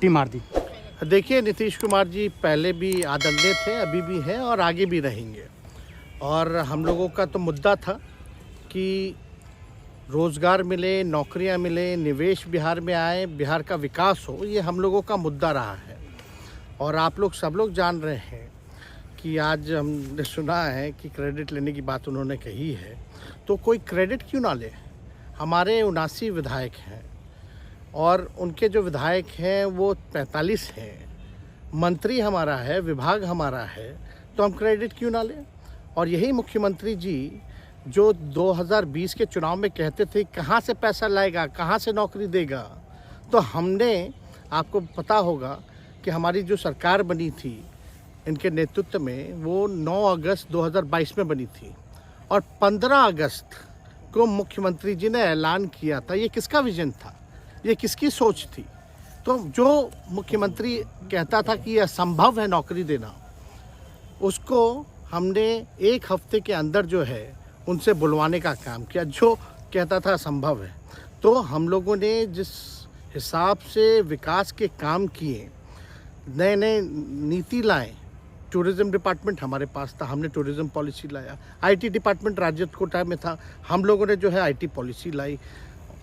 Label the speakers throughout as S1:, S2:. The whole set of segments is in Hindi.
S1: टी मार दी।
S2: देखिए, नीतीश कुमार जी पहले भी आदरणीय थे, अभी भी हैं और आगे भी रहेंगे। और हम लोगों का तो मुद्दा था कि रोज़गार मिले, नौकरियां मिले, निवेश बिहार में आए, बिहार का विकास हो, ये हम लोगों का मुद्दा रहा है। और आप लोग सब लोग जान रहे हैं कि आज हमने सुना है कि क्रेडिट लेने की बात उन्होंने कही है, तो कोई क्रेडिट क्यों ना ले। हमारे 79 विधायक हैं और उनके जो विधायक हैं वो 45 हैं, मंत्री हमारा है, विभाग हमारा है, तो हम क्रेडिट क्यों ना लें। और यही मुख्यमंत्री जी जो 2020 के चुनाव में कहते थे कहाँ से पैसा लाएगा, कहाँ से नौकरी देगा, तो हमने, आपको पता होगा कि हमारी जो सरकार बनी थी इनके नेतृत्व में, वो 9 अगस्त 2022 में बनी थी और 15 अगस्त को मुख्यमंत्री जी ने ऐलान किया था। ये किसका विजन था, ये किसकी सोच थी। तो जो मुख्यमंत्री कहता था कि यह असंभव है नौकरी देना, उसको हमने एक हफ्ते के अंदर जो है उनसे बुलवाने का काम किया। जो कहता था असंभव है, तो हम लोगों ने जिस हिसाब से विकास के काम किए, नए नए नीति लाए, टूरिज़्म डिपार्टमेंट हमारे पास था, हमने टूरिज़्म पॉलिसी लाया। आईटी डिपार्टमेंट राजद कोटा में था, हम लोगों ने जो है आईटी पॉलिसी लाई।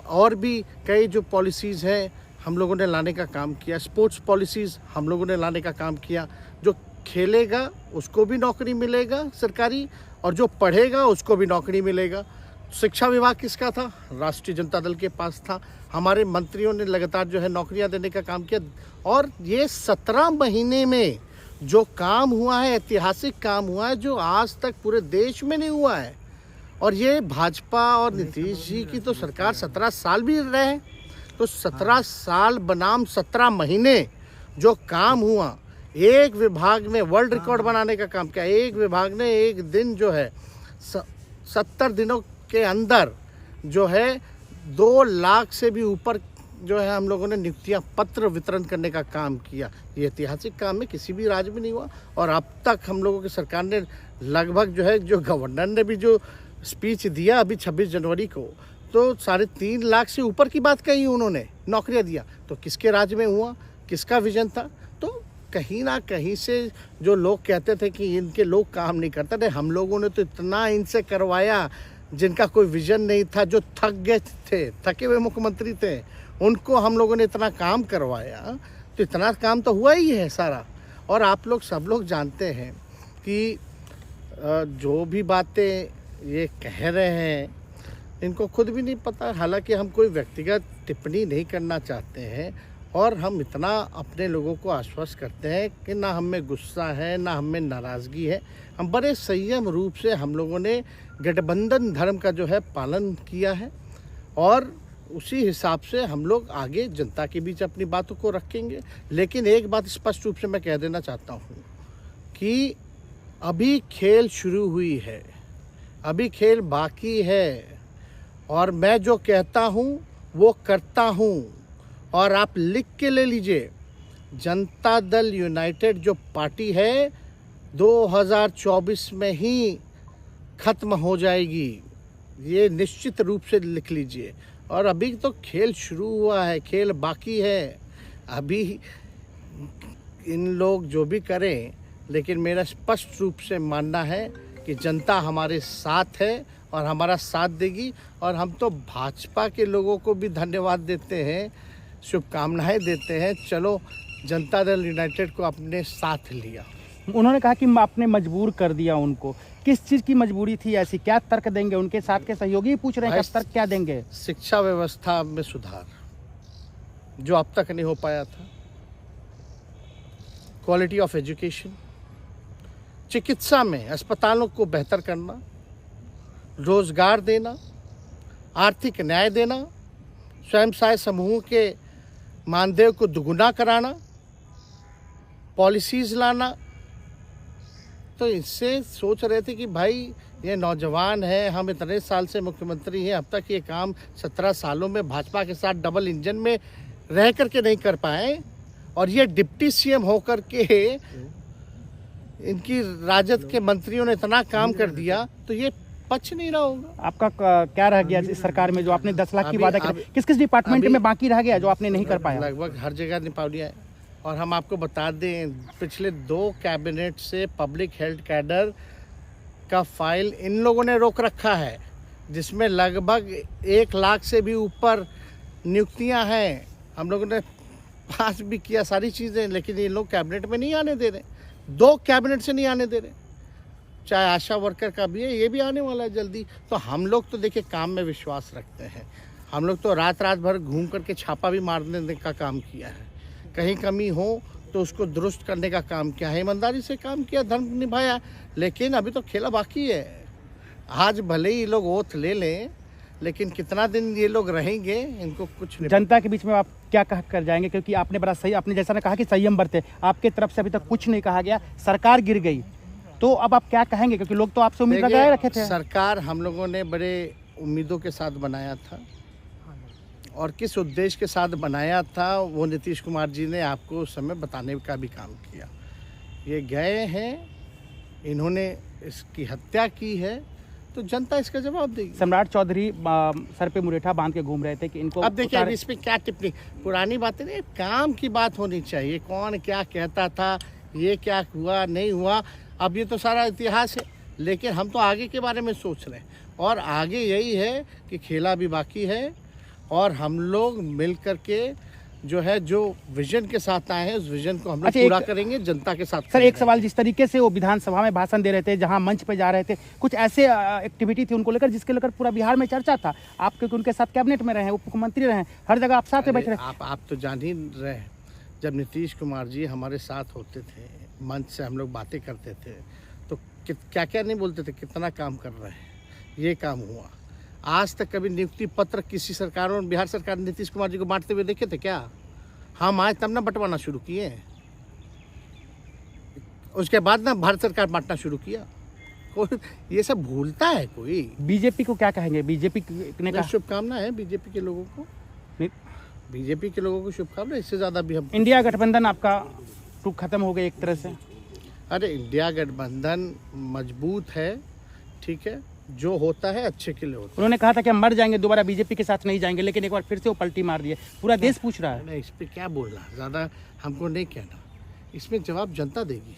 S2: और भी कई जो पॉलिसीज़ हैं हम लोगों ने लाने का काम किया। स्पोर्ट्स पॉलिसीज़ हम लोगों ने लाने का काम किया। जो खेलेगा उसको भी नौकरी मिलेगा सरकारी, और जो पढ़ेगा उसको भी नौकरी मिलेगा। शिक्षा विभाग किसका था, राष्ट्रीय जनता दल के पास था। हमारे मंत्रियों ने लगातार जो है नौकरियां देने का काम किया। और ये 17 महीने में जो काम हुआ है, ऐतिहासिक काम हुआ है, जो आज तक पूरे देश में नहीं हुआ है। और ये भाजपा और नीतीश जी की तो सरकार 17 साल भी रहे, तो 17 साल बनाम 17 महीने जो काम हुआ, एक विभाग ने वर्ल्ड रिकॉर्ड बनाने का काम किया। एक विभाग ने एक दिन जो है 70 दिनों के अंदर जो है 2 लाख से भी ऊपर जो है हम लोगों ने नियुक्तियां पत्र वितरण करने का काम किया। ये ऐतिहासिक काम है, किसी भी राज्य में नहीं हुआ। और अब तक हम लोगों की सरकार ने लगभग जो है, जो गवर्नर ने भी जो स्पीच दिया अभी 26 जनवरी को, तो 3.5 लाख से ऊपर की बात कही उन्होंने, नौकरियां दिया। तो किसके राज्य में हुआ, किसका विजन था। तो कहीं ना कहीं से जो लोग कहते थे कि इनके लोग काम नहीं करते थे, हम लोगों ने तो इतना इनसे करवाया जिनका कोई विजन नहीं था, जो थक गए थे, थके हुए मुख्यमंत्री थे, उनको हम लोगों ने इतना काम करवाया। तो इतना काम तो हुआ ही है सारा। और आप लोग सब लोग जानते हैं कि जो भी बातें ये कह रहे हैं इनको खुद भी नहीं पता। हालांकि हम कोई व्यक्तिगत टिप्पणी नहीं करना चाहते हैं, और हम इतना अपने लोगों को आश्वस्त करते हैं कि ना हम में गुस्सा है, ना हम में नाराज़गी है। हम बड़े संयम रूप से हम लोगों ने गठबंधन धर्म का जो है पालन किया है, और उसी हिसाब से हम लोग आगे जनता के बीच अपनी बातों को रखेंगे। लेकिन एक बात स्पष्ट रूप से मैं कह देना चाहता हूँ कि अभी खेल शुरू हुई है, अभी खेल बाकी है। और मैं जो कहता हूँ वो करता हूँ। और आप लिख के ले लीजिए, जनता दल यूनाइटेड जो पार्टी है 2024 में ही ख़त्म हो जाएगी, ये निश्चित रूप से लिख लीजिए। और अभी तो खेल शुरू हुआ है, खेल बाकी है। अभी इन लोग जो भी करें, लेकिन मेरा स्पष्ट रूप से मानना है कि जनता हमारे साथ है और हमारा साथ देगी। और हम तो भाजपा के लोगों को भी धन्यवाद देते हैं, शुभकामनाएं देते हैं। चलो, जनता दल यूनाइटेड को अपने साथ लिया।
S1: उन्होंने कहा कि आपने मजबूर कर दिया उनको। किस चीज़ की मजबूरी थी ऐसी, क्या तर्क देंगे? उनके साथ के सहयोगी पूछ रहे हैं, क्या तर्क क्या देंगे?
S2: शिक्षा व्यवस्था में सुधार जो अब तक नहीं हो पाया था, क्वालिटी ऑफ एजुकेशन, चिकित्सा में अस्पतालों को बेहतर करना, रोजगार देना, आर्थिक न्याय देना, स्वयं सहायता समूह के मानदेय को दुगुना कराना, पॉलिसीज़ लाना। तो इससे सोच रहे थे कि भाई ये नौजवान है, हम इतने साल से मुख्यमंत्री हैं, अब तक ये काम 17 सालों में भाजपा के साथ डबल इंजन में रह करके नहीं कर पाए, और ये डिप्टी सीएम होकर के इनकी राजद के मंत्रियों ने इतना काम कर दिया, तो ये पच नहीं रहा होगा।
S1: आपका क्या रह गया इस सरकार में जो आपने 10 लाख की वादा किया? किस किस डिपार्टमेंट में बाकी रह गया जो आपने नहीं कर पाया?
S2: लगभग हर जगह निपा लिया है। और हम आपको बता दें, पिछले 2 कैबिनेट से पब्लिक हेल्थ कैडर का फाइल इन लोगों ने रोक रखा है, जिसमें लगभग 1 लाख से भी ऊपर नियुक्तियां हैं। हम लोगों ने पास भी किया सारी चीज़ें, लेकिन ये लोग कैबिनेट में नहीं आने दे रहे। 2 कैबिनेट से नहीं आने दे रहे। चाहे आशा वर्कर का भी है, ये भी आने वाला है जल्दी। तो हम लोग तो देखिए काम में विश्वास रखते हैं। हम लोग तो रात भर घूम करके छापा भी मारने का काम किया है। कहीं कमी हो तो उसको दुरुस्त करने का काम किया है, ईमानदारी से काम किया, धर्म निभाया। लेकिन अभी तो खेला बाकी है। आज भले ही लोग ओथ ले लें, लेकिन कितना दिन ये लोग रहेंगे, इनको कुछ नहीं।
S1: जनता के बीच में आप क्या कह कर जाएंगे, क्योंकि आपने बड़ा सही, आपने जैसा ने कहा कि संयम बरते, आपके तरफ से अभी तक कुछ नहीं कहा गया, सरकार गिर गई, तो अब आप क्या कहेंगे, क्योंकि लोग तो आपसे उम्मीद लगाए रखे थे।
S2: सरकार हम लोगों ने बड़े उम्मीदों के साथ बनाया था, और किस उद्देश्य के साथ बनाया था वो नीतीश कुमार जी ने आपको उस समय बताने का भी काम किया। ये गए हैं, इन्होंने इसकी हत्या की है, तो जनता इसका जवाब देगी।
S1: सम्राट चौधरी सर पे मुरेठा बांध के घूम रहे थे कि इनको
S2: अब देखिए, अब इस पे क्या टिप्पणी, पुरानी बातें नहीं, काम की बात होनी चाहिए। कौन क्या कहता था, ये क्या हुआ नहीं हुआ, अब ये तो सारा इतिहास है। लेकिन हम तो आगे के बारे में सोच रहे हैं, और आगे यही है कि खेला भी बाकी है, और हम लोग मिल करके जो है, जो विजन के साथ आए हैं, उस विजन को हम लोग पूरा करेंगे, जनता के साथ।
S1: सर, एक सवाल, जिस तरीके से वो विधानसभा में भाषण दे रहे थे, जहां मंच पे जा रहे थे, कुछ ऐसे एक्टिविटी थी उनको लेकर जिसके लेकर पूरा बिहार में चर्चा था। आप क्योंकि उनके साथ कैबिनेट में रहे हैं, उप मुख्यमंत्री रहे हैं, हर जगह आप साथ में बैठ रहे।
S2: आप तो जान ही रहे हैं, जब नीतीश कुमार जी हमारे साथ होते थे, मंच से हम लोग बातें करते थे, तो क्या क्या नहीं बोलते थे, कितना काम कर रहे हैं, ये काम हुआ। आज तक कभी नियुक्ति पत्र किसी सरकारों, बिहार सरकार ने नीतीश कुमार जी को बांटते हुए देखे थे क्या? हम आए तब ना बंटवाना शुरू किए, उसके बाद ना भारत सरकार बांटना शुरू किया। कोई ये सब भूलता है कोई?
S1: बीजेपी को क्या कहेंगे? बीजेपी ने कहा
S2: शुभकामना है बीजेपी के लोगों को, बीजेपी के लोगों को शुभकामना। इससे ज़्यादा भी हम,
S1: इंडिया गठबंधन आपका खत्म हो गया एक तरह से।
S2: अरे इंडिया गठबंधन मजबूत है, ठीक है, जो होता है अच्छे के लिए होता है।
S1: उन्होंने कहा था कि हम मर जाएंगे, दोबारा बीजेपी के साथ नहीं जाएंगे, लेकिन एक बार फिर से वो पलटी मार दिए। पूरा देश पूछ रहा है।
S2: इस पर क्या बोलना, ज़्यादा हमको नहीं कहना, इसमें जवाब जनता देगी।